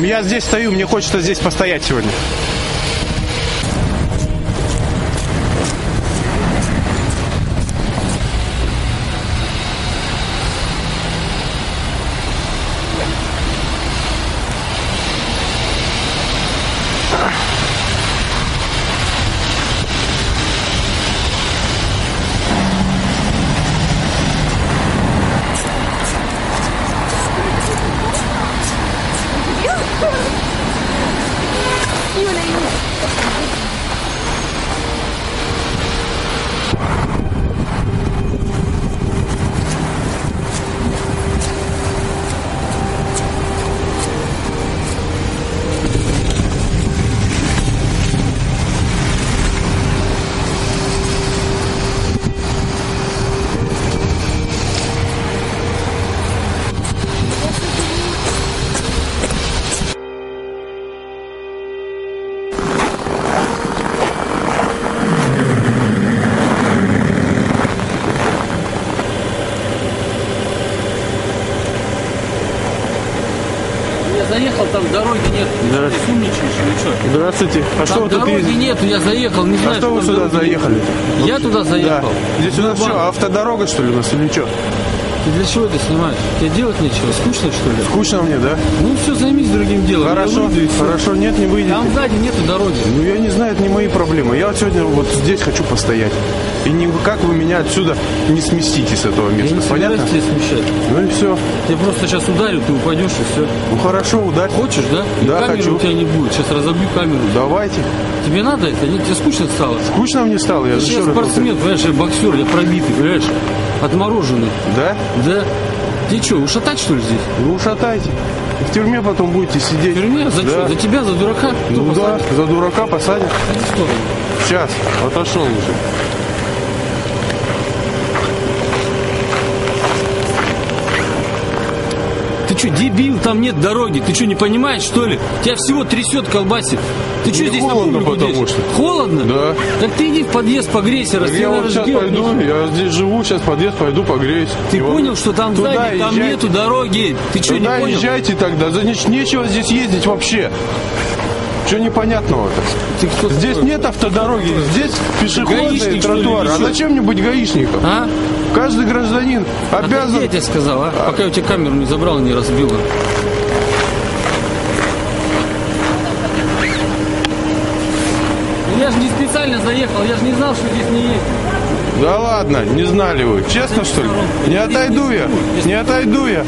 Я здесь стою, мне хочется здесь постоять сегодня. Заехал, там дороги нет. Здравствуйте. Ты умничаешь или что? Здравствуйте. А там что вы тут дороги ездите? нету, я заехал, не знаю, А что вы сюда заехали? Я туда заехал. Да. Здесь у нас что, автодорога, что ли, у нас или что? Ты для чего это снимаешь? Тебе делать нечего? Скучно, что ли? Скучно мне, да? Ну все, займись другим делом. Хорошо, Я выйду и всё. хорошо, нет, не выйдете. Там сзади нету дороги. Ну, я не знаю, это не мои проблемы. Я вот сегодня вот здесь хочу постоять. И никак вы меня отсюда не сместите с этого Я места, не понятно? собираюсь тебя смущать. Ну и все. Я просто сейчас ударю, ты упадешь и все. Ну хорошо, ударь. Хочешь, да? И Да, камеры хочу. у тебя не будет. Сейчас разобью камеру. Давайте. Тебе надо это? Нет, тебе скучно стало? Скучно мне стало, я Ты же сейчас еще раз спортсмен, понимаешь, я боксер, я пробитый, понимаешь? Отмороженный. Да? Да. Ты что, ушатать что ли здесь? Ну ушатайте. В тюрьме потом будете сидеть. В тюрьме? За Да. что? За тебя, за дурака? Кто Ну да, посадит? за дурака посадят. Иди в сторону. Сейчас, отошел уже. Ты что, дебил, там нет дороги. Ты что, не понимаешь, что ли? Тебя всего трясет, колбасит. Ты что Мне здесь холодно, на публику потому лезешь? что. Холодно? Да. Так ты иди в подъезд, погрейся, раз Так тебе я надо вот сейчас сделать пойду, нечего. я здесь живу, сейчас подъезд, пойду погреюсь. Ты И вот понял, что там туда сзади, там езжайте. нету дороги? Ты что, не Туда понял? езжайте тогда, нечего здесь ездить вообще. Что непонятного-то? Ты кто Здесь такой? нет автодороги, здесь пешеходные Гаишник, что ли, тротуары. или А что? зачем мне быть гаишником? А? Каждый гражданин Отойди, обязан... я тебе сказал, а? Пока я у тебя камеру не забрал и не разбила. Ну, я же не специально заехал, я же не знал, что здесь не есть. Да ладно, не знали вы. Честно, что ли? Не отойду я, не отойду я.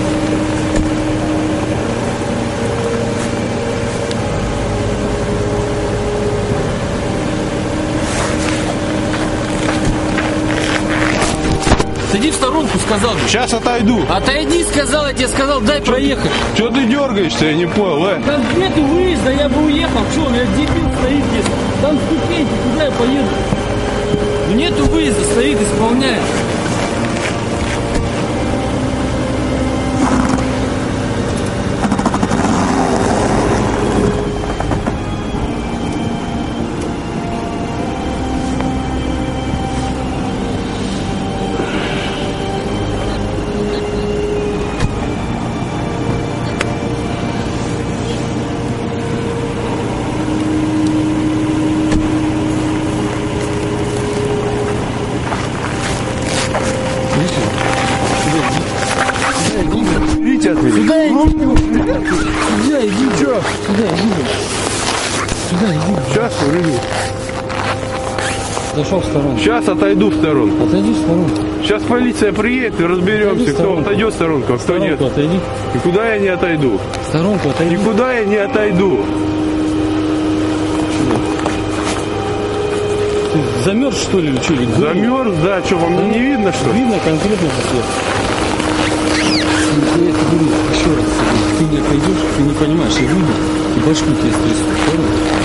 Иди в сторонку, сказал. Сейчас отойду. Отойди, сказал, я тебе сказал, дай проехать. Что ты дергаешься, я не понял, Там нету выезда, я бы уехал. Что, у меня дебил стоит здесь. Там ступеньки, куда я поеду? Ну, нету выезда, стоит, исполняет. Идите от меня. Сюда иди. Сюда иди. Че? Сюда иди. Сюда иди. Сейчас увижу. Зашел в сторону. Сейчас отойду в сторонку. Отойди в сторону. Сейчас полиция приедет и разберемся, Отойди в кто сторонку. отойдет в сторонку, а кто нет. Сторонку отойди. Никуда я не отойду. В сторонку отойди. Никуда я не отойду. Ты замерз, что ли, или что? Или голый? Замерз, да, что, вам не видно, что ли? Видно конкретно цвет. Я это говорю еще раз. Ты не пойдешь, ты не понимаешь, я выйду и башку тебе стрясу. Понял?